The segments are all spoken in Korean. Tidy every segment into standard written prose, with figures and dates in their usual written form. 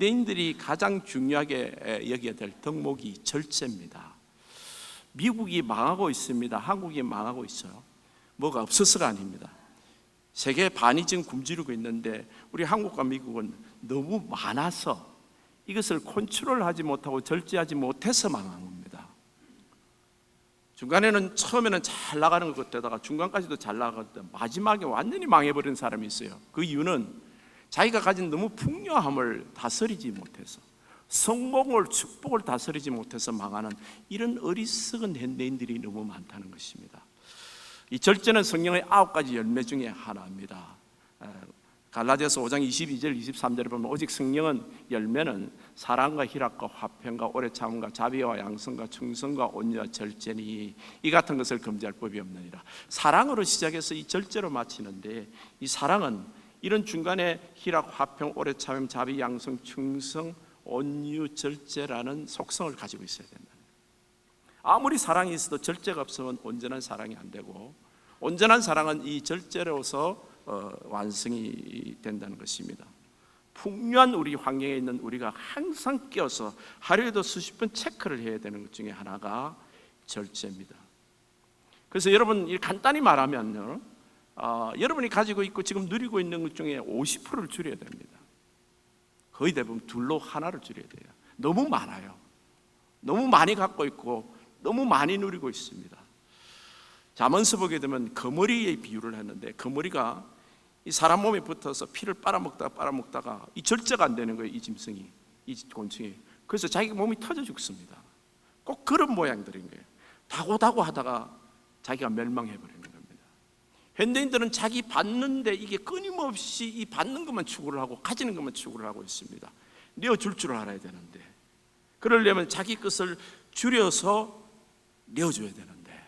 현대인들이 가장 중요하게 여겨야 될 덕목이 절제입니다. 미국이 망하고 있습니다. 한국이 망하고 있어요. 뭐가 없어서가 아닙니다. 세계 반이 지금 굶주리고 있는데 우리 한국과 미국은 너무 많아서 이것을 컨트롤하지 못하고 절제하지 못해서 망한 겁니다. 중간에는 처음에는 잘 나가는 것 같다가 중간까지도 잘 나가다가 마지막에 완전히 망해버린 사람이 있어요. 그 이유는 자기가 가진 너무 풍요함을 다스리지 못해서, 성공을, 축복을 다스리지 못해서 망하는 이런 어리석은 현대인들이 너무 많다는 것입니다. 이 절제는 성령의 9가지 열매 중에 하나입니다. 갈라디아서 5장 22절 23절에 보면 오직 성령은 열매는 사랑과 희락과 화평과 오래 참음과 자비와 양성과 충성과 온유와 절제니 이 같은 것을 금지할 법이 없느니라. 사랑으로 시작해서 이 절제로 마치는데, 이 사랑은 이런 중간에 희락, 화평, 오래 참음, 자비, 양성, 충성, 온유, 절제라는 속성을 가지고 있어야 된다. 아무리 사랑이 있어도 절제가 없으면 온전한 사랑이 안 되고, 온전한 사랑은 이 절제로서 완성이 된다는 것입니다. 풍요한 우리 환경에 있는 우리가 항상 끼어서 하루에도 수십 번 체크를 해야 되는 것 중에 하나가 절제입니다. 그래서 여러분, 간단히 말하면요, 여러분이 가지고 있고 지금 누리고 있는 것 중에 50%를 줄여야 됩니다. 거의 대부분 둘로 하나를 줄여야 돼요. 너무 많아요. 너무 많이 갖고 있고 너무 많이 누리고 있습니다. 잠언서 보게 되면 거머리의 비유를 했는데, 거머리가 이 사람 몸에 붙어서 피를 빨아먹다가 이 절제가 안 되는 거예요. 이 짐승이, 이 곤충이. 그래서 자기 몸이 터져 죽습니다. 꼭 그런 모양들인 거예요. 다고다고 하다가 자기가 멸망해버리는 겁니다. 현대인들은 자기 받는데 이게 끊임없이 이 받는 것만 추구를 하고 가지는 것만 추구를 하고 있습니다. 내어줄 줄 알아야 되는데, 그러려면 자기 것을 줄여서 내어줘야 되는데,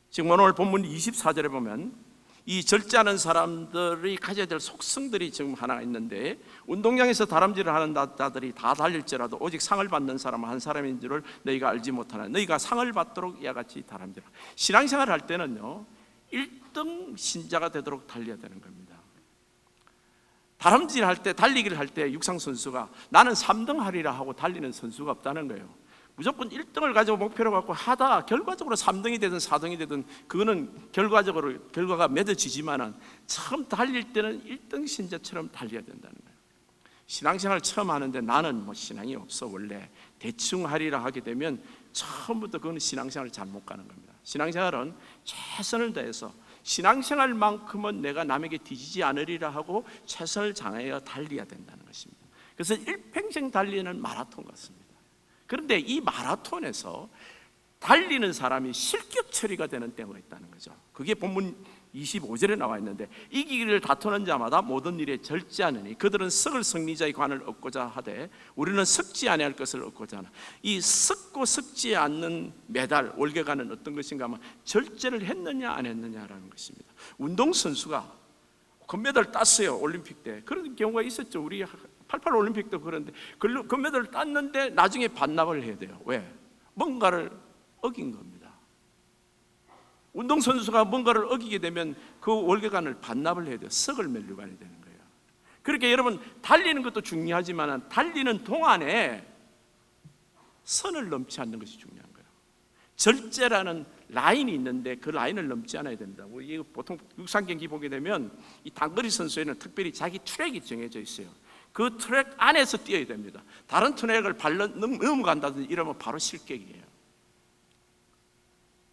지금 오늘 본문 24절에 보면 이 절제하는 사람들이 가져야 될 속성들이 지금 하나 있는데, 운동장에서 다람쥐를 하는 자들이 다 달릴지라도 오직 상을 받는 사람은 한 사람인 줄을 너희가 알지 못하나. 너희가 상을 받도록 이와 같이 다람쥐라. 신앙생활을 할 때는요, 1등 신자가 되도록 달려야 되는 겁니다. 다람쥐를 할 때, 달리기를 할 때 육상 선수가 나는 3등 하리라 하고 달리는 선수가 없다는 거예요. 무조건 1등을 가지고 목표로 갖고 하다가 결과적으로 3등이 되든 4등이 되든 그거는 결과가 맺어지지만은 처음 달릴 때는 1등 신자처럼 달려야 된다는 거예요. 신앙생활 처음 하는데 나는 신앙이 없어 원래 대충 하리라 하게 되면 처음부터 그건 신앙생활을 잘못 가는 겁니다. 신앙생활은 최선을 다해서 신앙생활만큼은 내가 남에게 뒤지지 않으리라 하고 최선을 다하여 달려야 된다는 것입니다. 그래서 일평생 달리는 마라톤 같습니다. 그런데 이 마라톤에서 달리는 사람이 실격 처리가 되는 때가 있다는 거죠. 그게 본문 25절에 나와 있는데, 이기기를 다투는 자마다 모든 일에 절제하느니 그들은 썩을 승리자의 관을 얻고자 하되 우리는 썩지 아니할 것을 얻고자 하나. 이 썩고 썩지 않는 메달, 월계관은 어떤 것인가 하면 절제를 했느냐 안 했느냐라는 것입니다. 운동선수가 금메달 땄어요. 올림픽 때. 그런 경우가 있었죠. 우리 88 올림픽도 그런데 금메달을 땄는데 나중에 반납을 해야 돼요. 왜? 뭔가를 어긴 겁니다. 운동선수가 뭔가를 어기게 되면 그 월계관을 반납을 해야 돼요. 썩을 면류관이 되는 거예요. 그렇게 여러분, 달리는 것도 중요하지만 달리는 동안에 선을 넘지 않는 것이 중요한 거예요. 절제라는 라인이 있는데 그 라인을 넘지 않아야 됩니다. 우리 보통 육상 경기 보게 되면 이 단거리 선수에는 특별히 자기 트랙이 정해져 있어요. 그 트랙 안에서 뛰어야 됩니다. 다른 트랙을 넘어간다든지 이러면 바로 실격이에요.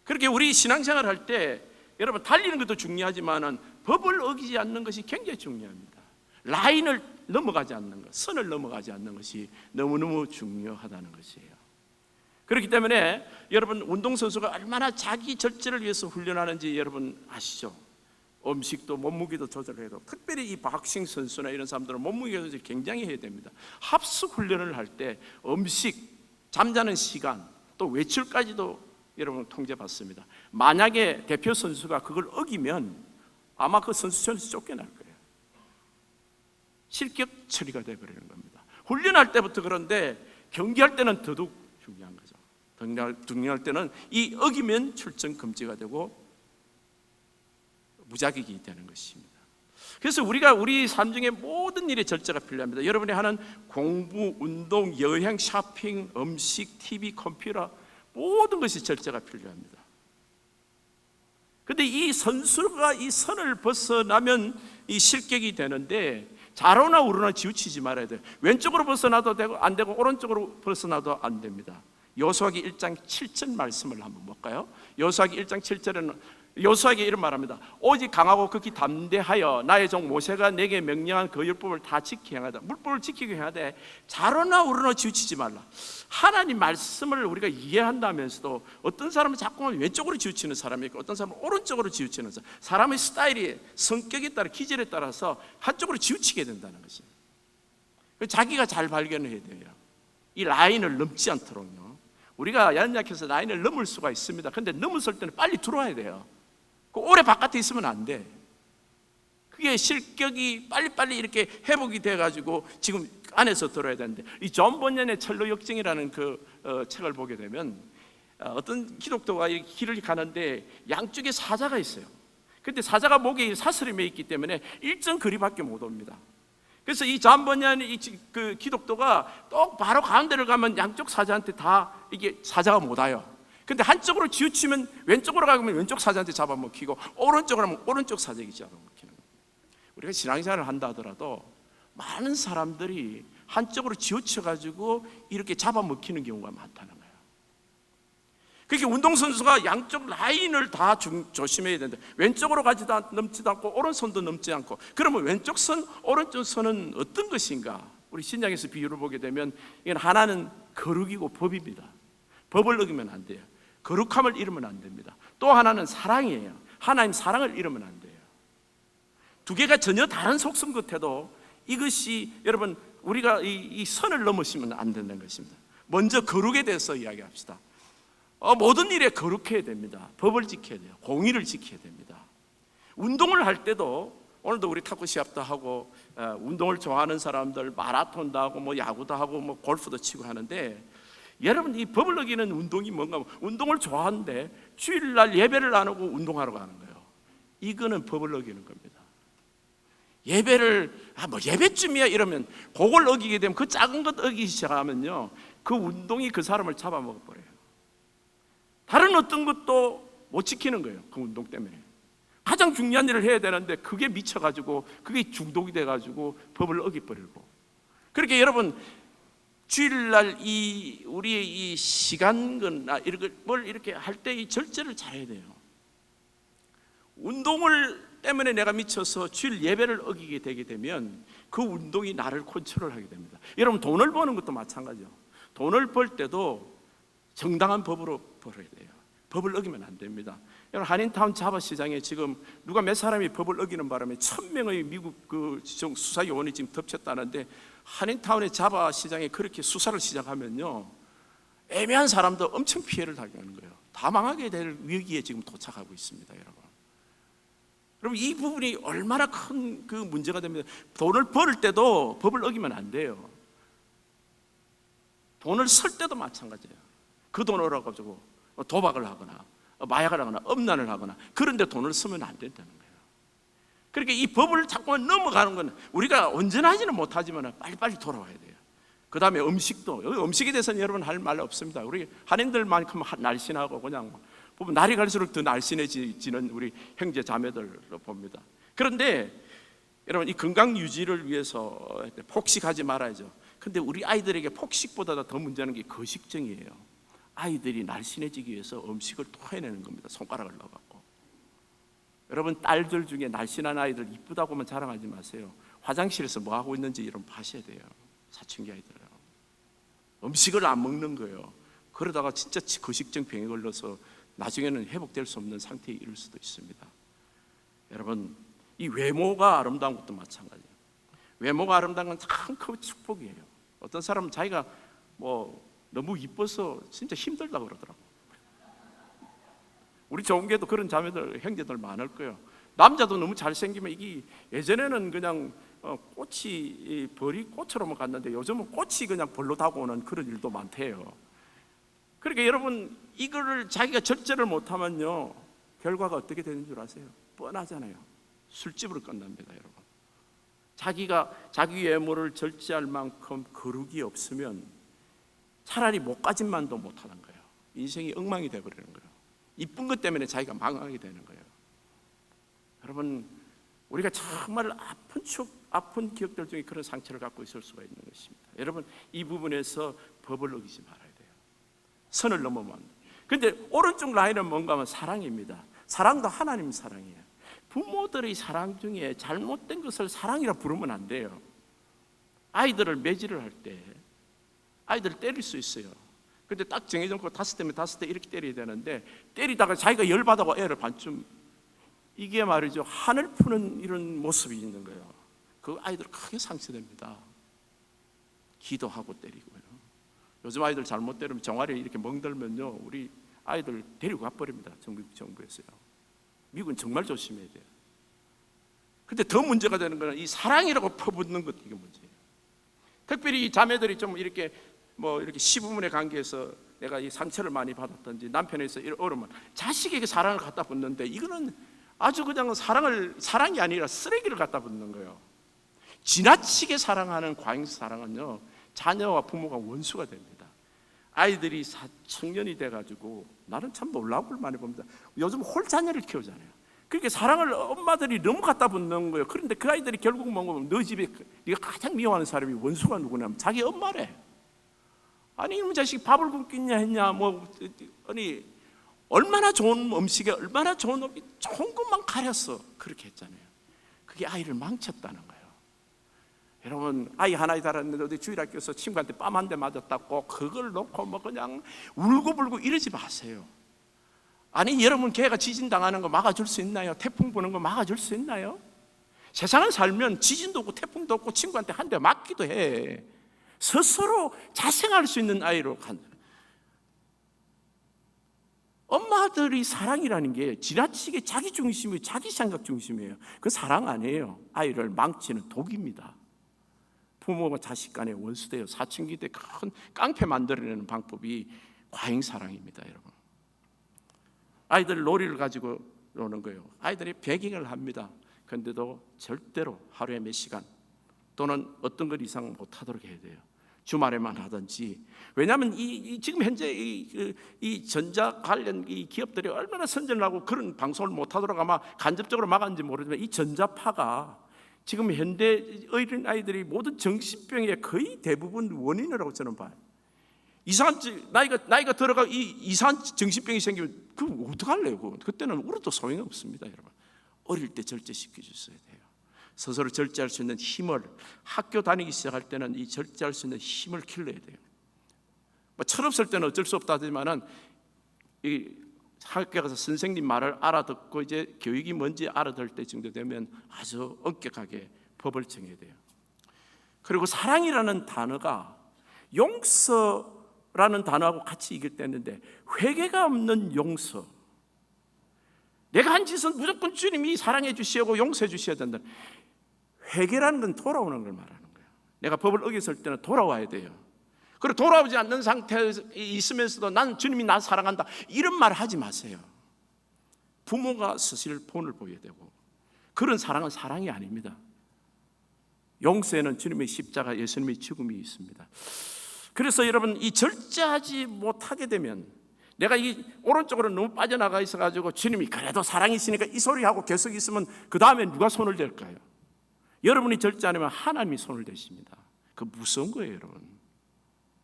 그렇게 우리 신앙생활 할 때 여러분, 달리는 것도 중요하지만 법을 어기지 않는 것이 굉장히 중요합니다. 라인을 넘어가지 않는 것, 선을 넘어가지 않는 것이 너무너무 중요하다는 것이에요. 그렇기 때문에 여러분, 운동선수가 얼마나 자기 절제를 위해서 훈련하는지 여러분 아시죠? 음식도 몸무게도 조절해도, 특별히 이 박싱 선수나 이런 사람들은 몸무게 조절 굉장히 해야 됩니다. 합숙 훈련을 할 때 음식, 잠자는 시간, 또 외출까지도 여러분 통제받습니다. 만약에 대표 선수가 그걸 어기면 아마 그 선수촌에서 쫓겨날 거예요. 실격 처리가 되어버리는 겁니다. 훈련할 때부터 그런데 경기할 때는 더더욱 중요한 거죠. 등록할 때는 이 어기면 출전 금지가 되고 무자격이 되는 것입니다. 그래서 우리가 우리 삶 중에 모든 일에 절제가 필요합니다. 여러분이 하는 공부, 운동, 여행, 쇼핑, 음식, TV, 컴퓨터 모든 것이 절제가 필요합니다. 그런데 이 선수가 이 선을 벗어나면 이 실격이 되는데 좌로나 우로나 치우치지 말아야 돼요. 왼쪽으로 벗어나도 되고 안 되고 오른쪽으로 벗어나도 안 됩니다. 여호수아기 1장 7절 말씀을 한번 볼까요? 여호수아기 1장 7절에는 여호수아에게 이런 말합니다. 오직 강하고 극히 담대하여 나의 종 모세가 내게 명령한 그 율법을 다 지키게 하다. 물법을 지키게 해야 돼. 좌로나 우로나 치우치지 말라. 하나님 말씀을 우리가 이해한다면서도 어떤 사람은 자꾸만 왼쪽으로 치우치는 사람이 있고 어떤 사람은 오른쪽으로 치우치는 사람. 사람의 스타일이 성격에 따라 기질에 따라서 한쪽으로 치우치게 된다는 것이에요. 자기가 잘 발견해야 돼요. 이 라인을 넘지 않도록요. 우리가 연약해서 라인을 넘을 수가 있습니다. 그런데 넘었을 때는 빨리 들어와야 돼요. 오래 바깥에 있으면 안 돼. 그게 실격이 빨리빨리 이렇게 회복이 돼가지고 지금 안에서 들어야 되는데, 이 존 번연의 철로 역정이라는 책을 보게 되면 어떤 기독교가 이 길을 가는데 양쪽에 사자가 있어요. 근데 사자가 목에 사슬이 매 있기 때문에 일정 거리밖에 못 옵니다. 그래서 이 존 번연 그 기독교가 또 바로 가운데를 가면 양쪽 사자한테 다 이게 사자가 못 와요. 근데 한쪽으로 치우치면 왼쪽으로 가면 왼쪽 사자한테 잡아먹히고 오른쪽으로 하면 오른쪽 사자에게 잡아먹히는 거예요. 우리가 신앙생활을 한다 하더라도 많은 사람들이 한쪽으로 치우쳐가지고 이렇게 잡아먹히는 경우가 많다는 거예요. 그렇게 운동선수가 양쪽 라인을 다 조심해야 된다. 왼쪽으로 가지도 넘지도 않고 오른손도 넘지 않고. 그러면 왼쪽 선, 오른쪽 선은 어떤 것인가? 우리 신약에서 비유를 보게 되면 이건 하나는 거룩이고 법입니다. 법을 어기면 안 돼요. 거룩함을 잃으면 안 됩니다. 또 하나는 사랑이에요. 하나님 사랑을 잃으면 안 돼요. 두 개가 전혀 다른 속성 같아도 이것이 여러분 우리가 이 선을 넘으시면 안 된다는 것입니다. 먼저 거룩에 대해서 이야기합시다. 모든 일에 거룩해야 됩니다. 법을 지켜야 돼요. 공의를 지켜야 됩니다. 운동을 할 때도 오늘도 우리 탁구 시합도 하고 운동을 좋아하는 사람들 마라톤도 하고 뭐 야구도 하고 뭐 골프도 치고 하는데, 여러분 이 법을 어기는 운동이 뭔가, 운동을 좋아하는데 주일날 예배를 안 하고 운동하러 가는 거예요. 이거는 법을 어기는 겁니다. 예배를 뭐 예배쯤이야 이러면 그걸 어기게 되면 그 작은 것 어기기 시작하면요 그 운동이 그 사람을 잡아먹어 버려요. 다른 어떤 것도 못 지키는 거예요. 그 운동 때문에 가장 중요한 일을 해야 되는데 그게 미쳐가지고 그게 중독이 돼가지고 법을 어기버리고. 그렇게 여러분 주일날 우리의 이 시간근나 이런 걸 이렇게 할 때 이 절제를 잘해야 돼요. 운동을 때문에 내가 미쳐서 주일 예배를 어기게 되게 되면 그 운동이 나를 컨트롤하게 됩니다. 여러분 돈을 버는 것도 마찬가지요. 돈을 벌 때도 정당한 법으로 벌어야 돼요. 법을 어기면 안 됩니다. 여러분 한인타운 자바시장에 지금 누가 몇 사람이 법을 어기는 바람에 1000명의 미국 그 수사요원이 지금 덮쳤다는데, 한인타운의 자바시장에 그렇게 수사를 시작하면요 애매한 사람도 엄청 피해를 당하는 거예요. 다 망하게 될 위기에 지금 도착하고 있습니다. 여러분 이 부분이 얼마나 큰 그 문제가 됩니다. 돈을 벌 때도 법을 어기면 안 돼요. 돈을 쓸 때도 마찬가지예요. 그 돈으로 가지고 도박을 하거나 마약을 하거나 음란을 하거나 그런데 돈을 쓰면 안 된다는 거예요. 그러니까 이 법을 자꾸만 넘어가는 건 우리가 온전하지는 못하지만 빨리빨리 돌아와야 돼요. 그 다음에 음식도, 음식에 대해서는 여러분 할 말 없습니다. 우리 한인들만큼 날씬하고 그냥 보면 날이 갈수록 더 날씬해지는 우리 형제 자매들을 봅니다. 그런데 여러분 이 건강 유지를 위해서 폭식하지 말아야죠. 근데 우리 아이들에게 폭식보다 더 문제는 게 거식증이에요. 아이들이 날씬해지기 위해서 음식을 토해내는 겁니다. 손가락을 넣어갖고. 여러분 딸들 중에 날씬한 아이들 이쁘다고만 자랑하지 마세요. 화장실에서 뭐 하고 있는지 여러분 봐셔야 돼요. 사춘기 아이들은 음식을 안 먹는 거예요. 그러다가 진짜 거식증 병에 걸려서 나중에는 회복될 수 없는 상태에 이를 수도 있습니다. 여러분 이 외모가 아름다운 것도 마찬가지예요. 외모가 아름다운 건 참 큰 축복이에요. 어떤 사람은 자기가 뭐 너무 이뻐서 진짜 힘들다고 그러더라고요. 우리 좋은게도 그런 자매들 형제들 많을 거예요. 남자도 너무 잘생기면 이게 예전에는 그냥 꽃이 벌이 꽃으로만 갔는데 요즘은 꽃이 그냥 벌로 다가오는 그런 일도 많대요. 그러니까 여러분 이거를 자기가 절제를 못하면요 결과가 어떻게 되는 줄 아세요? 뻔하잖아요. 술집으로 끝납니다, 여러분. 자기가 자기 외모를 절제할 만큼 거룩이 없으면 차라리 목가짐만도 못하는 거예요. 인생이 엉망이 되어버리는 거예요. 이쁜 것 때문에 자기가 망하게 되는 거예요. 여러분, 우리가 정말 아픈 추억, 아픈 기억들 중에 그런 상처를 갖고 있을 수가 있는 것입니다. 여러분, 이 부분에서 법을 어기지 말아야 돼요. 선을 넘으면. 근데 오른쪽 라인은 뭔가 하면 사랑입니다. 사랑도 하나님 사랑이에요. 부모들의 사랑 중에 잘못된 것을 사랑이라 부르면 안 돼요. 아이들을 매질을 할 때 아이들을 때릴 수 있어요. 근데 딱 정해놓고 5대면 5대 이렇게 때려야 되는데, 때리다가 자기가 열받아고 애를 반쯤, 이게 말이죠, 한을 푸는 이런 모습이 있는 거예요. 그 아이들 크게 상처됩니다. 기도하고 때리고요. 요즘 아이들 잘못 때리면 정화리 이렇게 멍들면요, 우리 아이들 데리고 가버립니다. 정부에서요. 미국은 정말 조심해야 돼요. 근데 더 문제가 되는 거는 이 사랑이라고 퍼붓는 것, 이게 문제예요. 특별히 이 자매들이 좀 이렇게 이렇게 시부모의 관계에서 내가 이 상처를 많이 받았든지 남편에서 어려우면 자식에게 사랑을 갖다 붓는데, 이거는 아주 그냥 사랑이 아니라 쓰레기를 갖다 붓는 거예요. 지나치게 사랑하는 과잉 사랑은요, 자녀와 부모가 원수가 됩니다. 아이들이 청년이 돼가지고, 나는 참 놀라울 많이 봅니다. 요즘 홀자녀를 키우잖아요. 그렇게 사랑을 엄마들이 너무 갖다 붓는 거예요. 그런데 그 아이들이 결국 뭔가, 너 집에 네가 가장 미워하는 사람이 원수가 누구냐면 자기 엄마래. 아니, 이놈 자식이 밥을 굶겠냐 했냐, 아니, 얼마나 좋은 음식에 얼마나 좋은 것만 가렸어. 그렇게 했잖아요. 그게 아이를 망쳤다는 거예요. 여러분, 아이 하나 달았는데 어디 주일학교에서 친구한테 뺨 한 대 맞았다고 그걸 놓고 그냥 울고불고 이러지 마세요. 아니, 여러분, 걔가 지진 당하는 거 막아줄 수 있나요? 태풍 부는 거 막아줄 수 있나요? 세상을 살면 지진도 없고 태풍도 없고 친구한테 한 대 맞기도 해. 스스로 자생할 수 있는 아이로 간다. 엄마들이 사랑이라는 게 지나치게 자기 중심이에요. 자기 생각 중심이에요. 그 사랑 아니에요. 아이를 망치는 독입니다. 부모가 자식 간에 원수돼요. 사춘기 때 큰 깡패 만들어내는 방법이 과잉 사랑입니다, 여러분. 아이들 놀이를 가지고 노는 거예요. 아이들이 베깅을 합니다. 그런데도 절대로 하루에 몇 시간 또는 어떤 것 이상 못하도록 해야 돼요. 주말에만 하든지. 왜냐하면 지금 현재 이 전자 관련 이 기업들이 얼마나 선전을 하고 그런 방송을 못하도록 아마 간접적으로 막았는지 모르지만, 이 전자파가 지금 현대 어린 아이들이 모든 정신병의 거의 대부분 원인이라고 저는 봐요. 이상한 나이가 들어가 이상한 정신병이 생기면 그거 어떡할래요? 그때는 울어도 소용이 없습니다, 여러분. 어릴 때 절제시켜 주셔야 돼요. 스스로 절제할 수 있는 힘을, 학교 다니기 시작할 때는 이 절제할 수 있는 힘을 길러야 돼요. 철없을 때는 어쩔 수 없다 하지만은 이 학교 가서 선생님 말을 알아듣고 이제 교육이 뭔지 알아들 때 정도 되면 아주 엄격하게 법을 정해야 돼요. 그리고 사랑이라는 단어가 용서라는 단어하고 같이 이겼다는데, 회개가 없는 용서, 내가 한 짓은 무조건 주님이 사랑해 주시고 용서해 주셔야 된다. 회개라는 건 돌아오는 걸 말하는 거예요. 내가 법을 어겼을 때는 돌아와야 돼요. 그리고 돌아오지 않는 상태에 있으면서도 난 주님이 나 사랑한다, 이런 말 하지 마세요. 부모가 스스로 본을 보여야 되고, 그런 사랑은 사랑이 아닙니다. 용서에는 주님의 십자가, 예수님의 죽음이 있습니다. 그래서 여러분, 이 절제하지 못하게 되면, 내가 이 오른쪽으로 너무 빠져나가 있어가지고 주님이 그래도 사랑이 있으니까 이 소리하고 계속 있으면 그 다음에 누가 손을 댈까요? 여러분이 절제 안 하면 하나님이 손을 대십니다. 그 무서운 거예요, 여러분.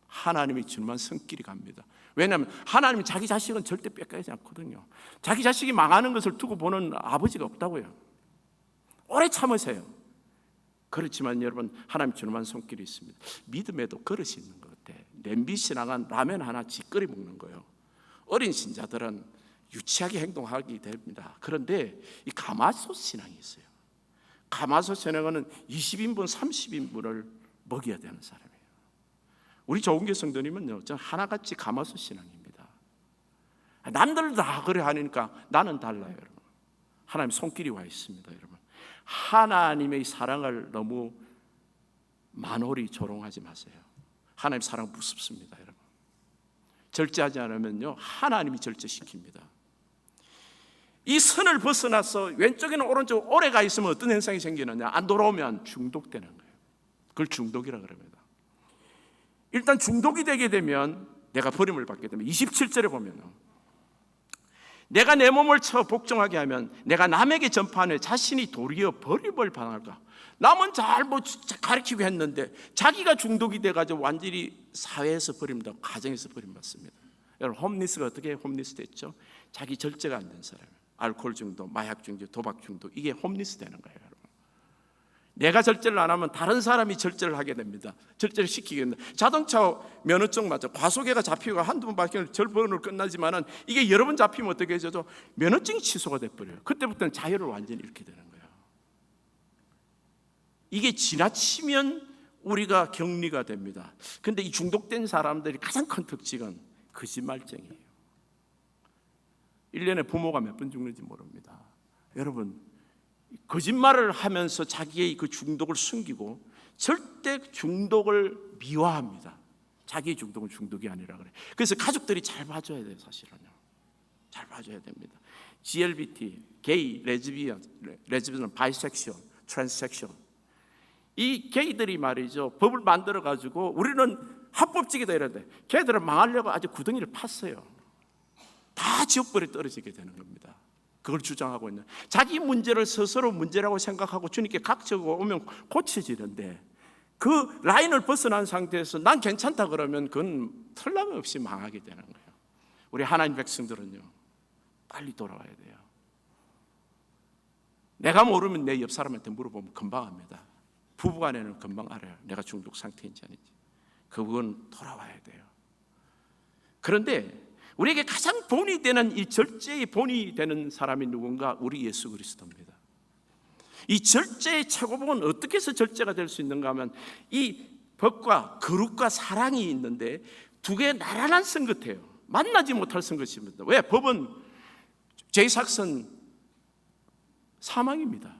하나님이 주님만 손길이 갑니다. 왜냐하면 하나님이 자기 자식은 절대 뺏가지 않거든요. 자기 자식이 망하는 것을 두고 보는 아버지가 없다고요. 오래 참으세요. 그렇지만 여러분, 하나님 주님만 손길이 있습니다. 믿음에도 그릇이 있는 것 같아. 냄비 신앙은 라면 하나 지꺼리 먹는 거예요. 어린 신자들은 유치하게 행동하게 됩니다. 그런데 이 가마솥 신앙이 있어요. 가마솥 신앙은 20인분, 30인분을 먹여야 되는 사람이에요. 우리 조은교 성도님은요, 저 하나같이 가마솥 신앙입니다. 남들 다 그래 하니까 나는 달라요, 여러분. 하나님 손길이 와 있습니다, 여러분. 하나님의 사랑을 너무 만홀히 조롱하지 마세요. 하나님 사랑 무섭습니다, 여러분. 절제하지 않으면요, 하나님이 절제시킵니다. 이 선을 벗어나서 왼쪽이나 오른쪽 오래 가 있으면 어떤 현상이 생기느냐? 안 돌아오면 중독되는 거예요. 그걸 중독이라고 그럽니다. 일단 중독이 되게 되면 내가 버림을 받게 되면 27절에 보면 내가 내 몸을 쳐 복종하게 하면 내가 남에게 전파하는 자신이 도리어 버림을 당할까? 남은 잘 가르치고 했는데 자기가 중독이 돼가지고 완전히 사회에서 버림받고 가정에서 버림받습니다. 여러분 홈리스가 어떻게 홈리스 됐죠? 자기 절제가 안 된 사람, 알코올 중독, 마약 중독, 도박 중독, 이게 홈리스 되는 거예요. 여러분. 내가 절제를 안 하면 다른 사람이 절제를 하게 됩니다. 절제를 시키게 됩니다. 자동차 면허증 맞죠? 과속에가 잡히고 한두 번 박히면 절번으로 끝나지만은 이게 여러 번 잡히면 어떻게 해죠? 면허증이 취소가 돼버려요. 그때부터는 자유를 완전히 잃게 되는 거예요. 이게 지나치면 우리가 격리가 됩니다. 근데 이 중독된 사람들이 가장 큰 특징은 거짓말쟁이에요. 1년에 부모가 몇 번 죽는지 모릅니다. 여러분, 거짓말을 하면서 자기의 그 중독을 숨기고 절대 중독을 미화합니다. 자기의 중독은 중독이 아니라 그래. 그래서 가족들이 잘 봐줘야 돼요. 사실은요, 잘 봐줘야 됩니다. GLBT, 게이, 레즈비언, 바이섹슈얼, 트랜스섹슈얼, 이 게이들이 말이죠, 법을 만들어 가지고 우리는 합법적이다 이러는데 걔들은 망하려고 아주 구덩이를 팠어요. 다 지옥불에 떨어지게 되는 겁니다. 그걸 주장하고 있는, 자기 문제를 스스로 문제라고 생각하고 주님께 각적으로 오면 고쳐지는데 그 라인을 벗어난 상태에서 난 괜찮다 그러면 그건 털나없이 망하게 되는 거예요. 우리 하나님 백성들은요, 빨리 돌아와야 돼요. 내가 모르면 내 옆 사람한테 물어보면 금방 압니다. 부부간에는 금방 알아요. 내가 중독 상태인지 아닌지. 그건 돌아와야 돼요. 그런데 우리에게 가장 본이 되는, 이 절제의 본이 되는 사람이 누군가? 우리 예수 그리스도입니다. 이 절제의 최고봉은 어떻게 해서 절제가 될 수 있는가 하면 이 법과 거룩과 사랑이 있는데 두 개의 나란한 선긋해요. 만나지 못할 선긋입니다. 왜? 법은 죄삭선 사망입니다.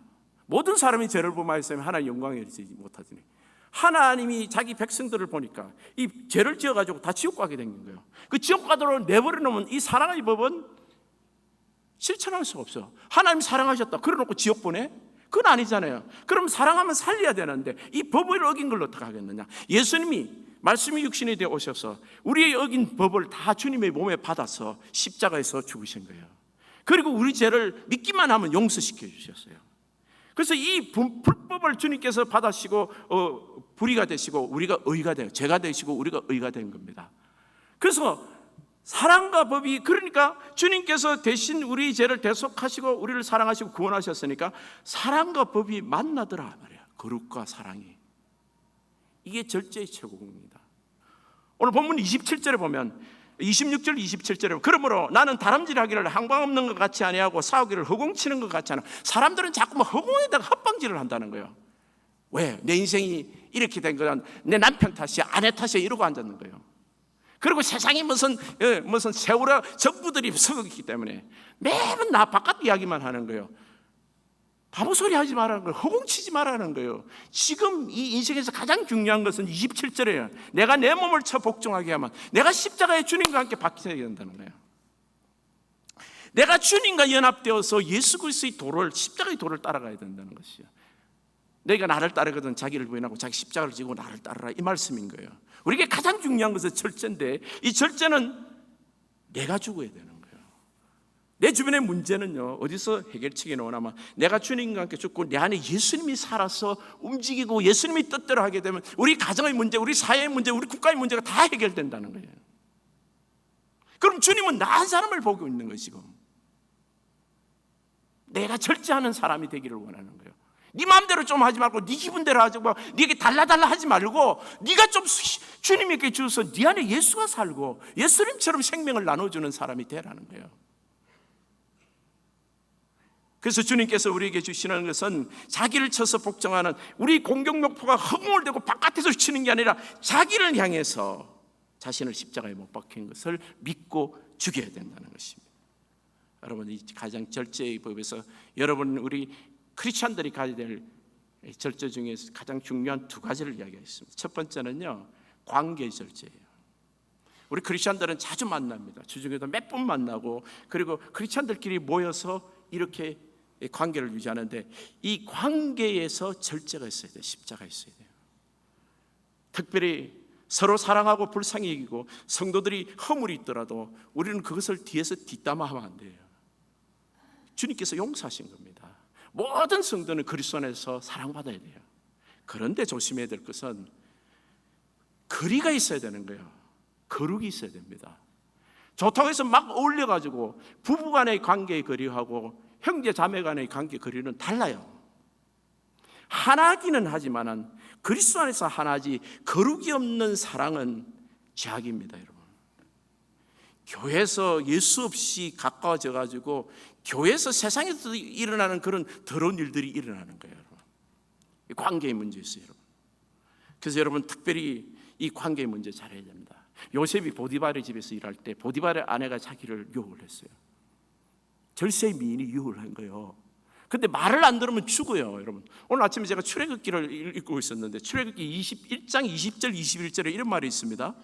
모든 사람이 죄를 범하였으면 하나님 영광에 이르지 못하더니 하나님이 자기 백성들을 보니까 이 죄를 지어가지고 다 지옥 가게 된 거예요. 그 지옥 가도록 내버려 놓으면 이 사랑의 법은 실천할 수가 없어요. 하나님 사랑하셨다 그래놓고 지옥 보내? 그건 아니잖아요. 그럼 사랑하면 살려야 되는데 이 법을 어긴 걸 어떻게 하겠느냐? 예수님이 말씀이 육신이 되어 오셔서 우리의 어긴 법을 다 주님의 몸에 받아서 십자가에서 죽으신 거예요. 그리고 우리 죄를 믿기만 하면 용서시켜 주셨어요. 그래서 이 불법을 주님께서 받으시고 불의가 되시고 우리가 의가 돼요. 죄가 되시고 우리가 의가 된 겁니다. 그래서 사랑과 법이, 그러니까 주님께서 대신 우리 죄를 대속하시고 우리를 사랑하시고 구원하셨으니까 사랑과 법이 만나더라 말이야. 거룩과 사랑이. 이게 절제의 최고입니다. 오늘 본문 27절에 보면 26절 27절에 그러므로 나는 다람질하기를 항방 없는 것 같이 아니하고 싸우기를 허공치는 것 같지 않아. 사람들은 자꾸만 허공에다가 헛방질을 한다는 거예요. 왜? 내 인생이 이렇게 된 거는 내 남편 탓이야, 아내 탓이야 이러고 앉았는 거예요. 그리고 세상에 무슨 세월호 적부들이 서고 있기 때문에 매번 나 바깥 이야기만 하는 거예요. 바보 소리 하지 말라는 거예요. 허공치지 말라는 거예요. 지금 이 인생에서 가장 중요한 것은 27절이에요. 내가 내 몸을 쳐 복종하게 하면 내가 십자가에 주님과 함께 박혀야 된다는 거예요. 내가 주님과 연합되어서 예수 그리스도의 도를, 십자가의 도를 따라가야 된다는 것이요. 너희가 나를 따르거든 자기를 부인하고 자기 십자가를 지고 나를 따르라, 이 말씀인 거예요. 우리에게 가장 중요한 것은 절제인데 이 절제는 내가 죽어야 되는 거예요. 내 주변의 문제는요, 어디서 해결책이 나오냐면 내가 주님과 함께 죽고 내 안에 예수님이 살아서 움직이고 예수님이 뜻대로 하게 되면 우리 가정의 문제, 우리 사회의 문제, 우리 국가의 문제가 다 해결된다는 거예요. 그럼 주님은 나 한 사람을 보고 있는 거예요. 지금 내가 절제하는 사람이 되기를 원하는 거예요. 네 마음대로 좀 하지 말고 네 기분대로 하지 말고 네게 달라달라 하지 말고 네가 좀 주님에게 주어서 네 안에 예수가 살고 예수님처럼 생명을 나눠주는 사람이 되라는 거예요. 그래서 주님께서 우리에게 주시는 것은 자기를 쳐서 복종하는, 우리 공격목표가 허공을 대고 바깥에서 치는 게 아니라 자기를 향해서 자신을 십자가에 못 박힌 것을 믿고 죽여야 된다는 것입니다. 여러분, 이 가장 절제의 법에서 여러분 우리 크리스찬들이 가져야 될 절제 중에서 가장 중요한 두 가지를 이야기했습니다. 첫 번째는요, 관계 절제예요. 우리 크리스찬들은 자주 만납니다. 주중에도 몇 번 만나고, 그리고 크리스찬들끼리 모여서 이렇게 관계를 유지하는데 이 관계에서 절제가 있어야 돼요. 십자가 있어야 돼요. 특별히 서로 사랑하고 불쌍히 여기고 성도들이 허물이 있더라도 우리는 그것을 뒤에서 뒷담화하면 안 돼요. 주님께서 용서하신 겁니다. 모든 성도는 그리스도 안에서 사랑받아야 돼요. 그런데 조심해야 될 것은 거리가 있어야 되는 거예요. 거룩이 있어야 됩니다. 좋다고 해서 막 어울려가지고 부부 간의 관계의 거리하고 형제 자매 간의 관계 거리는 달라요. 하나기는 하지만은 그리스도 안에서 하나지 거룩이 없는 사랑은 죄악입니다, 여러분. 교회에서 예수 없이 가까워져 가지고 교회에서 세상에서 일어나는 그런 더러운 일들이 일어나는 거예요, 여러분. 관계의 문제 있어요, 여러분. 그래서 여러분 특별히 이 관계의 문제 잘해야 됩니다. 요셉이 보디발의 집에서 일할 때 보디발의 아내가 자기를 유혹을 했어요. 절세의 미인이 유혹을 한 거예요. 근데 말을 안 들으면 죽어요, 여러분. 오늘 아침에 제가 출애굽기를 읽고 있었는데 출애굽기 21장 20절 21절에 이런 말이 있습니다.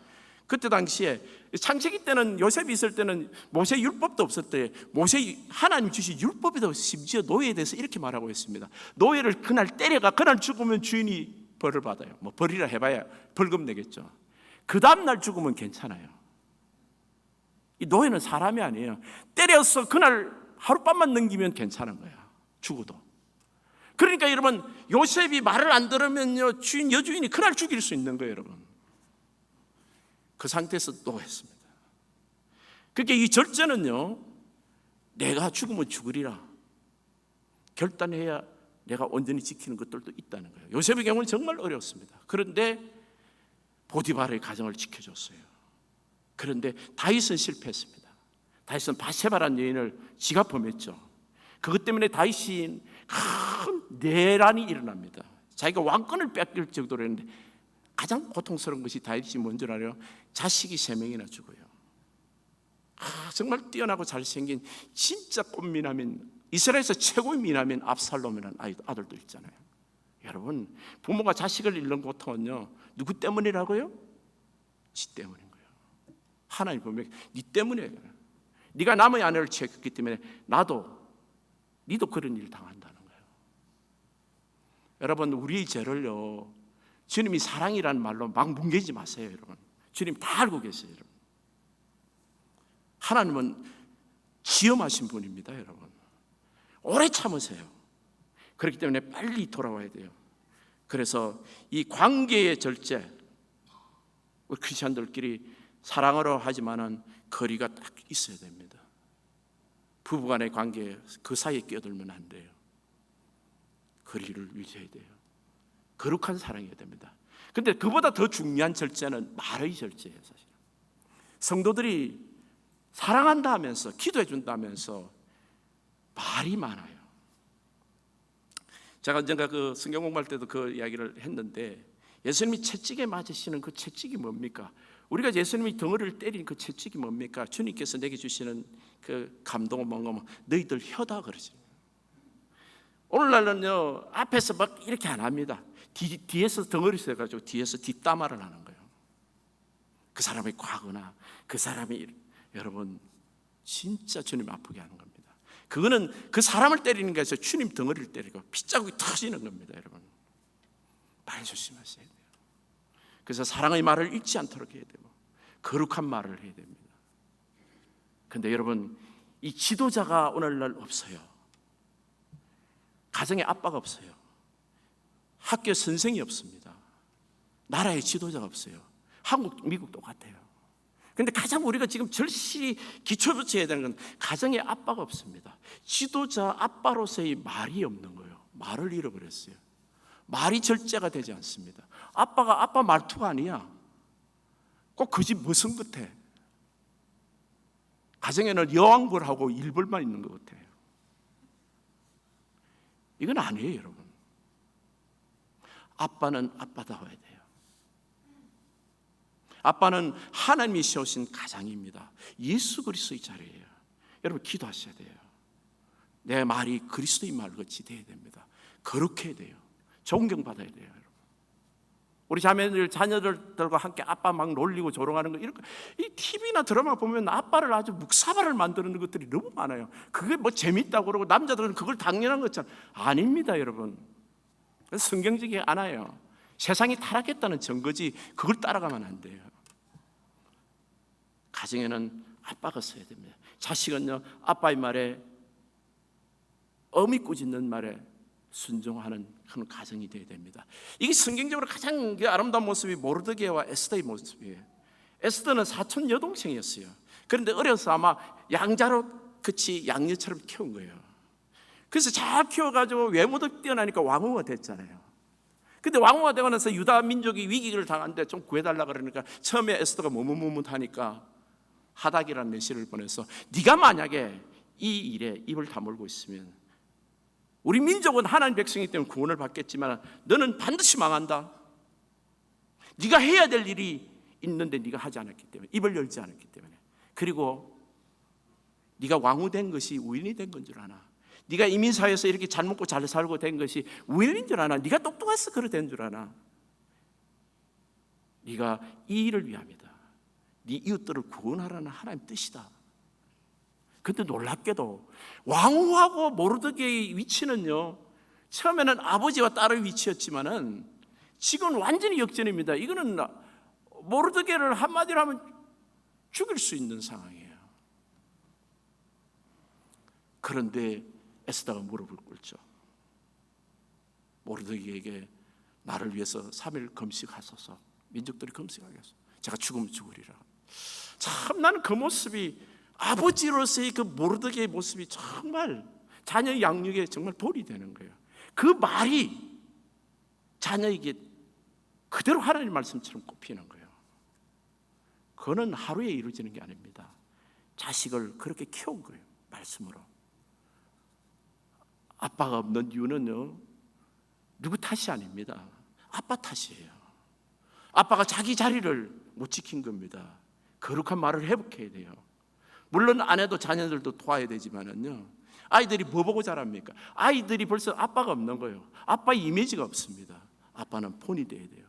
그때 당시에 창세기 때는 요셉이 있을 때는 모세 율법도 없을 때 모세 하나님 주신 율법에도 심지어 노예에 대해서 이렇게 말하고 있습니다. 노예를 그날 때려가 그날 죽으면 주인이 벌을 받아요. 뭐 벌이라 해봐야 벌금 내겠죠. 그 다음 날 죽으면 괜찮아요. 이 노예는 사람이 아니에요. 때려서 그날 하룻밤만 넘기면 괜찮은 거야. 죽어도. 그러니까 여러분 요셉이 말을 안 들으면요 여주인이 그날 죽일 수 있는 거예요, 여러분. 그 상태에서 노했습니다. 그러니까 이 절제는요 내가 죽으면 죽으리라 결단해야 내가 온전히 지키는 것들도 있다는 거예요. 요셉의 경우는 정말 어려웠습니다. 그런데 보디발의 가정을 지켜줬어요. 그런데 다윗은 실패했습니다. 다윗은 바세바라는 여인을 지가 범했죠. 그것 때문에 다윗이 큰 내란이 일어납니다. 자기가 왕권을 뺏길 정도로 했는데 가장 고통스러운 것이 다윗이 뭔지 알아요? 자식이 3명이나 죽어요. 정말 뛰어나고 잘생긴 진짜 꽃미남인 이스라엘에서 최고의 미남인 압살롬이라는 아들도 있잖아요. 여러분 부모가 자식을 잃는 고통은요 누구 때문이라고요? 지 때문인 거예요. 하나님 보면 네 때문에 네가 남의 아내를 취했기 때문에 니도 그런 일 당한다는 거예요. 여러분 우리의 죄를요 주님이 사랑이라는 말로 막 뭉개지 마세요, 여러분. 주님 다 알고 계세요, 여러분. 하나님은 지엄하신 분입니다, 여러분. 오래 참으세요. 그렇기 때문에 빨리 돌아와야 돼요. 그래서 이 관계의 절제, 우리 크리스천들끼리 사랑으로 하지만은 거리가 딱 있어야 됩니다. 부부간의 관계 그 사이에 끼어들면 안 돼요. 거리를 유지해야 돼요. 거룩한 사랑이어야 됩니다. 근데 그보다 더 중요한 절제는 말의 절제예요, 사실. 성도들이 사랑한다 하면서 기도해 준다면서 말이 많아요. 제가 언젠가 그 성경 공부할 때도 그 이야기를 했는데 예수님이 채찍에 맞으시는 그 채찍이 뭡니까? 우리가 예수님이 덩어리를 때린 그 채찍이 뭡니까? 주님께서 내게 주시는 그 감동은 뭔가 너희들 혀다 그러지. 오늘날은요 앞에서 막 이렇게 안 합니다. 뒤에서 덩어리 세가지고 뒤에서 뒷담화를 하는 거예요. 그 사람의 과거나 그 사람이 여러분 진짜 주님 아프게 하는 겁니다. 그거는 그 사람을 때리는 게 아니라 주님 덩어리를 때리고 핏자국이 터지는 겁니다, 여러분. 말 조심하셔야 돼요. 그래서 사랑의 말을 잃지 않도록 해야 되고 거룩한 말을 해야 됩니다. 그런데 여러분 이 지도자가 오늘날 없어요. 가정에 아빠가 없어요. 학교 선생이 없습니다. 나라의 지도자가 없어요. 한국, 미국 똑같아요. 그런데 가장 우리가 지금 절실히 기초부터 해야 되는 건 가정에 아빠가 없습니다. 지도자 아빠로서의 말이 없는 거예요. 말을 잃어버렸어요. 말이 절제가 되지 않습니다. 아빠가 아빠 말투가 아니야. 꼭 그 집 무슨 같아. 가정에는 여왕벌하고 일벌만 있는 것 같아요. 이건 아니에요, 여러분. 아빠는 아빠다워야 돼요. 아빠는 하나님이 세우신 가장입니다. 예수 그리스도의 자리예요. 여러분 기도하셔야 돼요. 내 말이 그리스도의 말같이 돼야 됩니다. 거룩해야 돼요. 존경받아야 돼요, 여러분. 우리 자녀들과 함께 아빠 막 놀리고 조롱하는 거, 이런 거, 이 TV나 드라마 보면 아빠를 아주 묵사발을 만드는 것들이 너무 많아요. 그게 뭐 재밌다고 그러고 남자들은 그걸 당연한 것처럼. 아닙니다, 여러분. 성경적이 않아요. 세상이 타락했다는 증거지 그걸 따라가면 안 돼요. 가정에는 아빠가 서야 됩니다. 자식은요, 아빠의 말에, 어미 꾸짖는 말에 순종하는 그런 가정이 되어야 됩니다. 이게 성경적으로 가장 아름다운 모습이 모르드게와 에스더의 모습이에요. 에스더는 사촌 여동생이었어요. 그런데 어려서 아마 양자로 그치 양녀처럼 키운 거예요. 그래서 잘 키워가지고 외모도 뛰어나니까 왕후가 됐잖아요. 근데 왕후가 되고 나서 유다 민족이 위기를 당하는데 좀 구해달라 그러니까 처음에 에스더가 머뭇머뭇하니까 하닥이라는 내시를 보내서 네가 만약에 이 일에 입을 다물고 있으면 우리 민족은 하나님 백성이기 때문에 구원을 받겠지만 너는 반드시 망한다. 네가 해야 될 일이 있는데 네가 하지 않았기 때문에, 입을 열지 않았기 때문에. 그리고 네가 왕후 된 것이 우연이 된 건 줄 아나. 네가 이민사회에서 이렇게 잘 먹고 잘 살고 된 것이 우연인 줄 아나. 네가 똑똑해서 그래 된 줄 아나. 네가 이 일을 위함이다. 네 이웃들을 구원하라는 하나님의 뜻이다. 근데 놀랍게도 왕후하고 모르드게의 위치는요, 처음에는 아버지와 딸의 위치였지만은 지금은 완전히 역전입니다. 이거는 모르드게를 한마디로 하면 죽일 수 있는 상황이에요. 그런데 에스더가 무릎을 꿇죠. 모르드게에게 나를 위해서 3일 금식하소서. 민족들이 금식하게 하소서. 제가 죽으면 죽으리라. 참 나는 그 모습이, 아버지로서의 그 모르드게의 모습이 정말 자녀의 양육에 정말 볼이 되는 거예요. 그 말이 자녀에게 그대로 하나님 말씀처럼 꼽히는 거예요. 그거는 하루에 이루어지는 게 아닙니다. 자식을 그렇게 키운 거예요, 말씀으로. 아빠가 없는 이유는요, 누구 탓이 아닙니다. 아빠 탓이에요. 아빠가 자기 자리를 못 지킨 겁니다. 거룩한 말을 회복해야 돼요. 물론 아내도 자녀들도 도와야 되지만은요, 아이들이 뭐 보고 자랍니까? 아이들이 벌써 아빠가 없는 거예요. 아빠의 이미지가 없습니다. 아빠는 본이 돼야 돼요.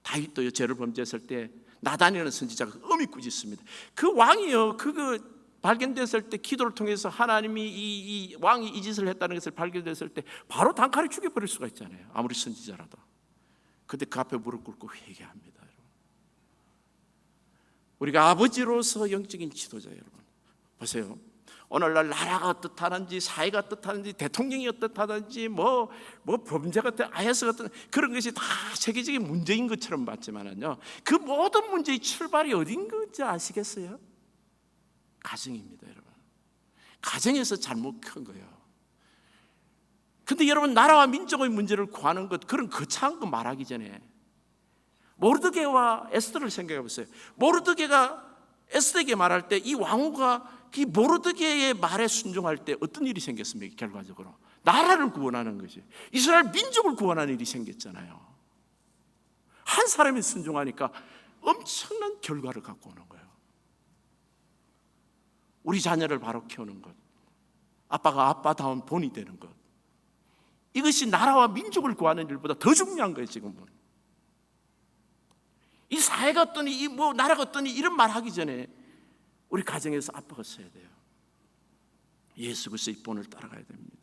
다윗도 죄를 범죄했을 때 나단이라는 선지자가 엄히 꾸짖습니다. 그 왕이요, 그거 발견됐을 때 기도를 통해서 하나님이 이 왕이 이 짓을 했다는 것을 발견됐을 때 바로 단칼에 죽여버릴 수가 있잖아요. 아무리 선지자라도. 근데 그 앞에 무릎 꿇고 회개합니다. 여러분. 우리가 아버지로서 영적인 지도자, 여러분 보세요. 오늘날 나라가 어떻다든지 사회가 어떻다든지 대통령이 어떻다든지 뭐 범죄가 어떻다 IS 같은 그런 것이 다 세계적인 문제인 것처럼 봤지만은요, 그 모든 문제의 출발이 어딘 건지 아시겠어요? 가정입니다, 여러분. 가정에서 잘못 큰 거예요. 근데 여러분, 나라와 민족의 문제를 구하는 것, 그런 거창한 거 말하기 전에 모르드게와 에스더를 생각해 보세요. 모르드게가 에스더에게 말할 때 이 왕후가 이 모르드게의 말에 순종할 때 어떤 일이 생겼습니까? 결과적으로 나라를 구원하는 것이, 이스라엘 민족을 구원하는 일이 생겼잖아요. 한 사람이 순종하니까 엄청난 결과를 갖고 오는 거예요. 우리 자녀를 바로 키우는 것, 아빠가 아빠다운 본이 되는 것, 이것이 나라와 민족을 구하는 일보다 더 중요한 거예요. 지금은 이 사회가 어떠니, 이 뭐 나라가 어떠니 이런 말 하기 전에 우리 가정에서 아빠가 서야 돼요. 예수 그리스도의 본을 따라가야 됩니다.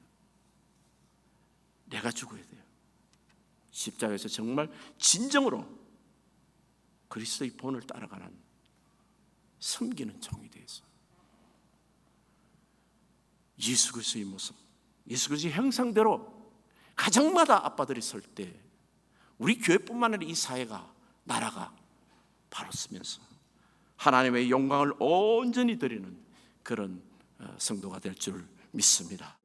내가 죽어야 돼요. 십자가에서 정말 진정으로 그리스도의 본을 따라가는 섬기는 종이 되어서 예수 그리스도의 모습, 예수 그리스도의 형상대로 가정마다 아빠들이 설 때 우리 교회뿐만 아니라 이 사회가, 나라가 바로 서면서 하나님의 영광을 온전히 드리는 그런 성도가 될 줄 믿습니다.